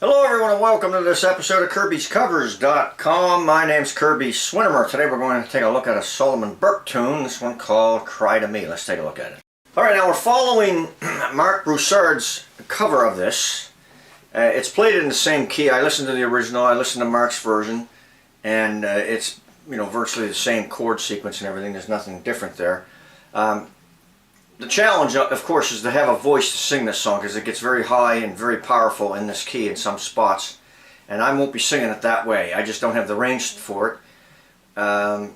Hello everyone and welcome to this episode of Kirby'sCovers.com. My name's Kirby Swinimer. Today we're going to take a look at a Solomon Burke tune, this one called Cry to Me. Let's take a look at it. Alright, now we're following Marc Broussard's cover of this. It's played in the same key. I listened to the original, I listened to Marc's version, and it's virtually the same chord sequence and everything. There's nothing different there. The challenge, of course, is to have a voice to sing this song because it gets very high and very powerful in this key in some spots. And I won't be singing it that way. I just don't have the range for it.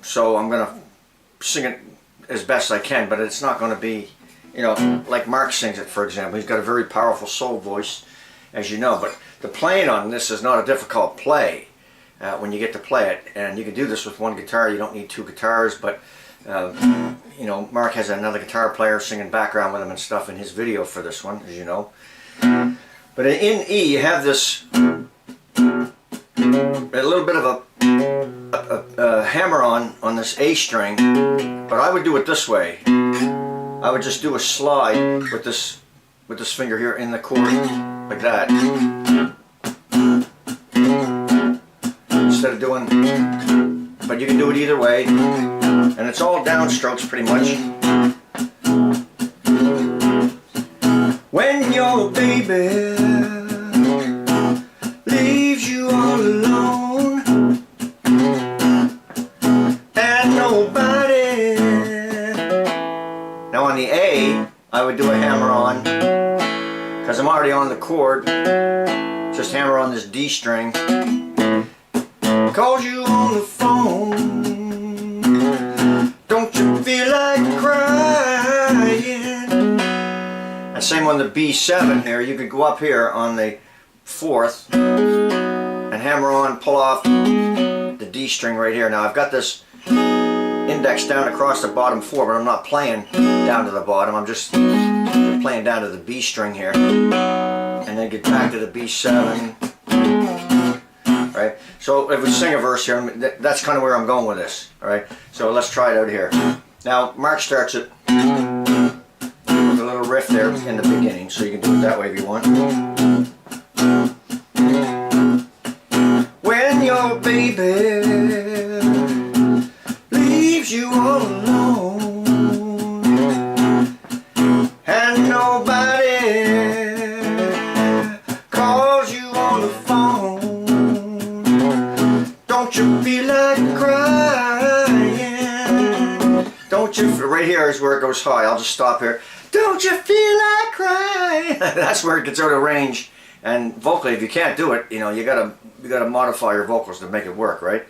So I'm going to sing it as best I can, but it's not going to be, like Marc sings it, for example. He's got a very powerful soul voice, as you know. But the playing on this is not a difficult play when you get to play it. And you can do this with one guitar. You don't need two guitars, but Marc has another guitar player singing background with him and stuff in his video for this one, as you know. But in E, you have this a little bit of a hammer on this A string, but I would do it this way. I would just do a slide with this finger here in the chord, like that. Instead of doing, but you can do it either way. And it's all downstrokes pretty much. When your baby leaves you all alone and nobody. Now on the A, I would do a hammer on, because I'm already on the chord. Just hammer on this D string. Calls you on the phone. Don't you feel like crying? And same on the B7 here. You could go up here on the 4th and hammer on, pull off the D string right here. Now I've got this index down across the bottom 4, but I'm not playing down to the bottom. I'm just playing down to the B string here. And then get back to the B7. Right? So if we sing a verse here, that's kind of where I'm going with this. Alright? So let's try it out here. Now, Marc starts it with a little riff there in the beginning, so you can do it that way if you want. When your baby leaves you all alone and nobody calls you on the phone, don't you feel like crying? Don't you? Right here is where it goes high. I'll just stop here. Don't you feel like crying? That's where it gets out of range. And vocally, if you can't do it, you gotta modify your vocals to make it work, right?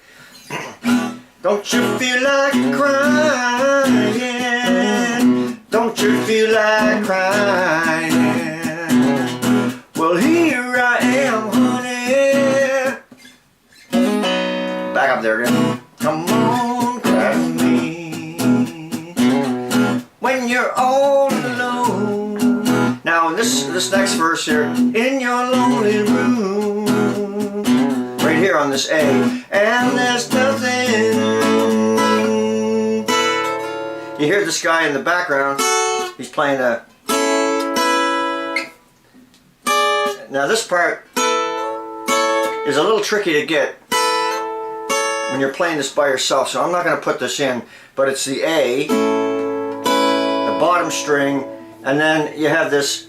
Don't you feel like crying? Don't you feel like crying? Well, here I am, honey. Back up there again. Come on, cry to me when you're all alone. Now this next verse here, in your lonely room, right here on this A, and there's nothing. You hear this guy in the background. He's playing a. Now this part is a little tricky to get when you're playing this by yourself, so I'm not going to put this in, but it's the A, the bottom string, and then you have this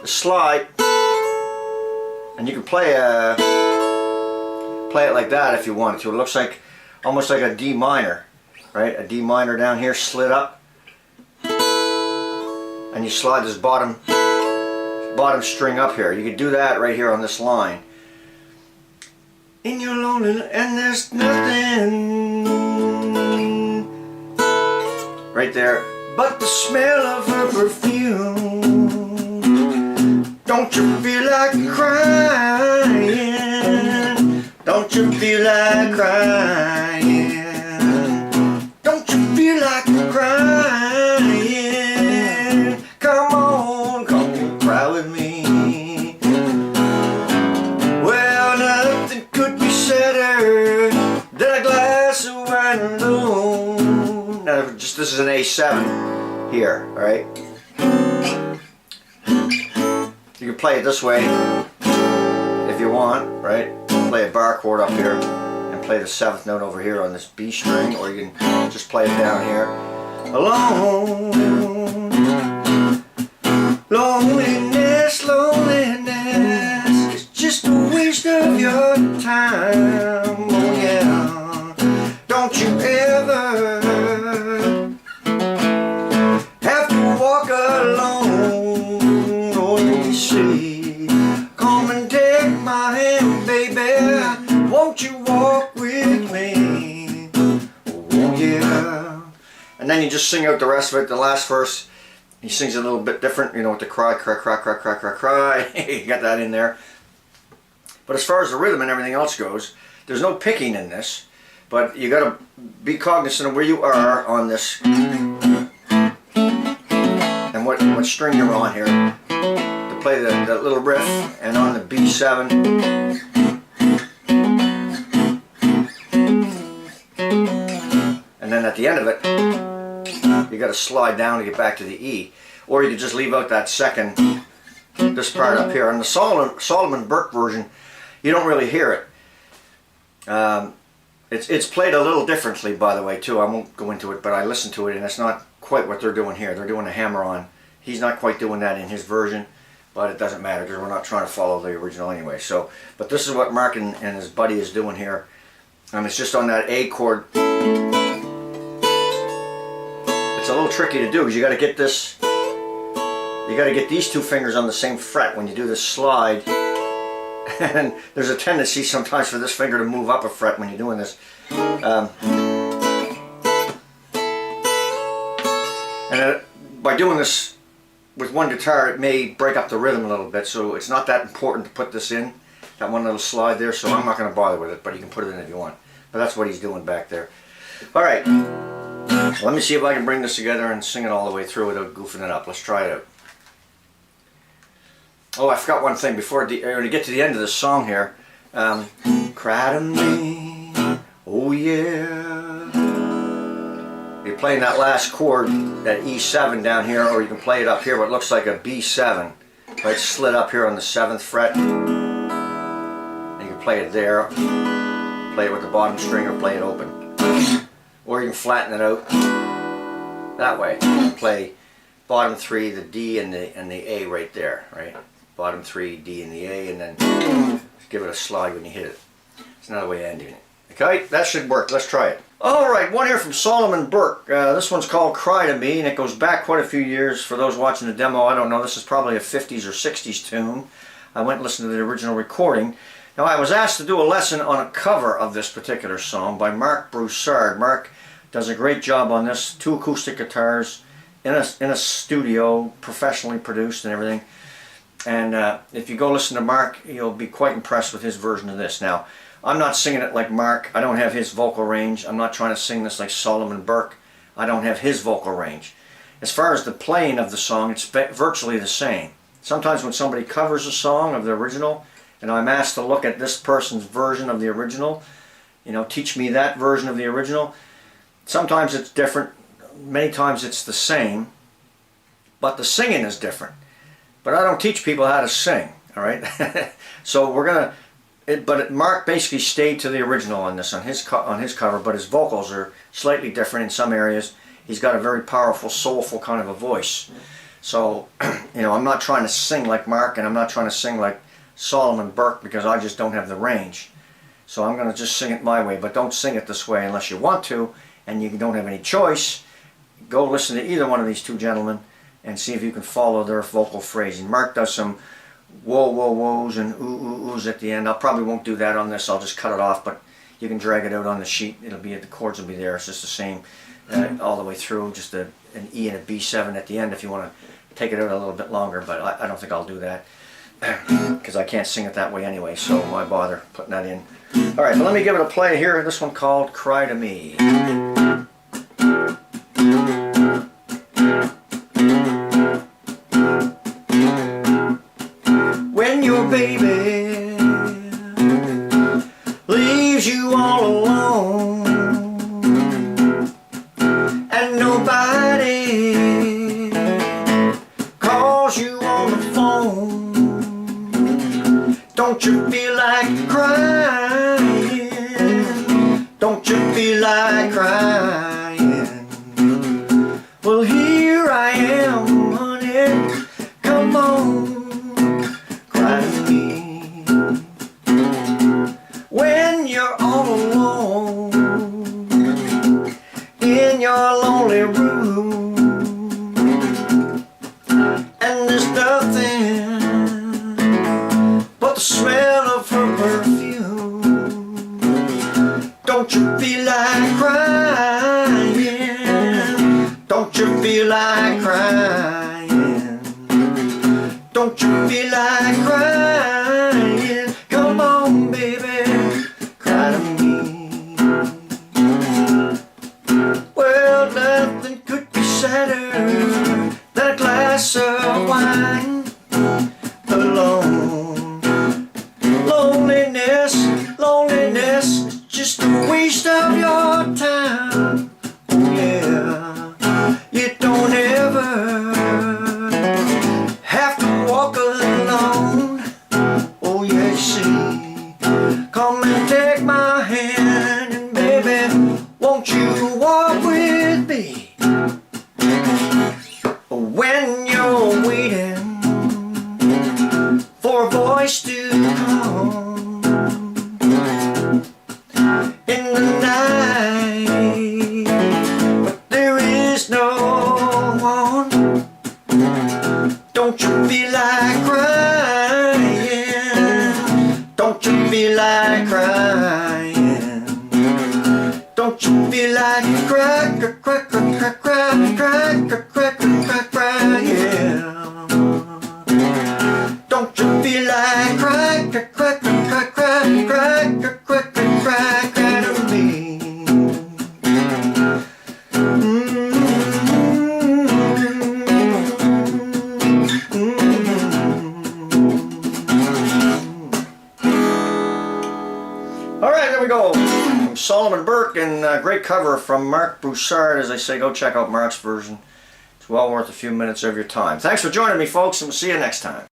slide, and you can play it like that if you wanted to. It looks like almost like a D minor, right? A D minor down here slid up, and you slide this bottom string up here. You could do that right here on this line. In your loneliness, and there's nothing right there but the smell of her perfume. Don't you feel like crying? Don't you feel like crying? Don't you feel like crying? Come on, cry with me. Well, nothing could be sadder than a glass of wine alone. Now, this is an A7 here, alright? You can play it this way. if you want, right? Play a bar chord up here and play the 7th note over here on this B string, or you can just play it down here. Alone, loneliness, loneliness, it's just a waste of your time. Oh yeah, don't you ever have to walk alone. Oh, you see, come and take my hand, baby, won't you walk with me? Oh yeah. And then you just sing out the rest of it. The last verse, he sings a little bit different, you know, with the cry, cry, cry, cry, cry, cry, cry. You got that in there. But as far as the rhythm and everything else goes, there's no picking in this, but you got to be cognizant of where you are on this and what string you're on here to play the little riff, and on the B7. And then at the end of it, you got to slide down to get back to the E, or you could just leave out that second, this part up here. On the Solomon Burke version, you don't really hear it. It's played a little differently, by the way, too. I won't go into it, but I listened to it, and it's not quite what they're doing here. They're doing a hammer-on. He's not quite doing that in his version, but it doesn't matter because we're not trying to follow the original anyway. So, but this is what Mark and his buddy is doing here, and it's just on that A chord. It's a little tricky to do because you got to get this. You got to get these two fingers on the same fret when you do this slide. And there's a tendency sometimes for this finger to move up a fret when you're doing this. By doing this with one guitar, it may break up the rhythm a little bit, so it's not that important to put this in, that one little slide there, so I'm not going to bother with it, but you can put it in if you want. But that's what he's doing back there. Alright, let me see if I can bring this together and sing it all the way through without goofing it up. Let's try it out. Oh, I forgot one thing before to get to the end of this song here. Cry to me, oh yeah. You're playing that last chord, that E7 down here, or you can play it up here, what looks like a B7. Right, slid up here on the 7th fret. And you can play it there, play it with the bottom string, or play it open. Or you can flatten it out that way. Play bottom 3, the D and the A right there, right? Bottom 3, D and the A, and then give it a slide when you hit it. It's another way of ending it. Okay, that should work. Let's try it. Alright, one here from Solomon Burke. This one's called Cry to Me, and it goes back quite a few years. For those watching the demo, I don't know, this is probably a 50s or 60s tune. I went and listened to the original recording. Now, I was asked to do a lesson on a cover of this particular song by Mark Broussard. Mark does a great job on this. 2 acoustic guitars in a studio, professionally produced and everything. And if you go listen to Mark, you'll be quite impressed with his version of this. Now, I'm not singing it like Mark. I don't have his vocal range. I'm not trying to sing this like Solomon Burke. I don't have his vocal range. As far as the playing of the song, it's virtually the same. Sometimes when somebody covers a song of the original, and I'm asked to look at this person's version of the original, you know, teach me that version of the original, sometimes it's different. Many times it's the same, but the singing is different. But I don't teach people how to sing, all right? So we're gonna. But Mark basically stayed to the original on this, on his cover, but his vocals are slightly different in some areas. He's got a very powerful, soulful kind of a voice. So, you know, I'm not trying to sing like Mark, and I'm not trying to sing like Solomon Burke because I just don't have the range. So I'm going to just sing it my way, but don't sing it this way unless you want to, and you don't have any choice. Go listen to either one of these two gentlemen and see if you can follow their vocal phrasing. Mark does some whoa, whoa, whoas and ooh, ooh, oohs at the end. I probably won't do that on this. I'll just cut it off, but you can drag it out on the sheet. It'll be, the chords will be there. It's just the same all the way through, just an E and a B7 at the end if you want to take it out a little bit longer, but I don't think I'll do that because I can't sing it that way anyway, so why bother putting that in. Alright, but let me give it a play here. This one called Cry to Me. When your baby leaves you all alone and nobody calls you on the phone, Don't you feel like crying? Don't you feel like crying? Well, here I am, honey. Come on, cry to me. When you're all alone in your lonely room, and there's nothing but the smell of her perfume. Don't you feel like crying? Don't you feel like crying? Don't you feel like crying? Come on, baby, cry to me. Well, nothing could be sadder than a glass of wine alone. Loneliness, loneliness is just a waste of your time. Oh yeah, you don't ever have to walk alone. Oh yeah, you see, come and take my hand, and baby, won't you walk with me? When you're waiting for a voice to come in the night, but there is no one. Don't you feel like crying? Don't you feel like crying? Don't you feel like cry, cry, cry, cry, cry, cry, cry, cry, cry, yeah. Don't you feel like cry, cry, cry, cry, cry, cry, cry, cry, cry, cry to me? All right, there we go. Solomon Burke, and a great cover from Marc Broussard. As I say, go check out Marc's version. It's well worth a few minutes of your time. Thanks for joining me, folks, and we'll see you next time.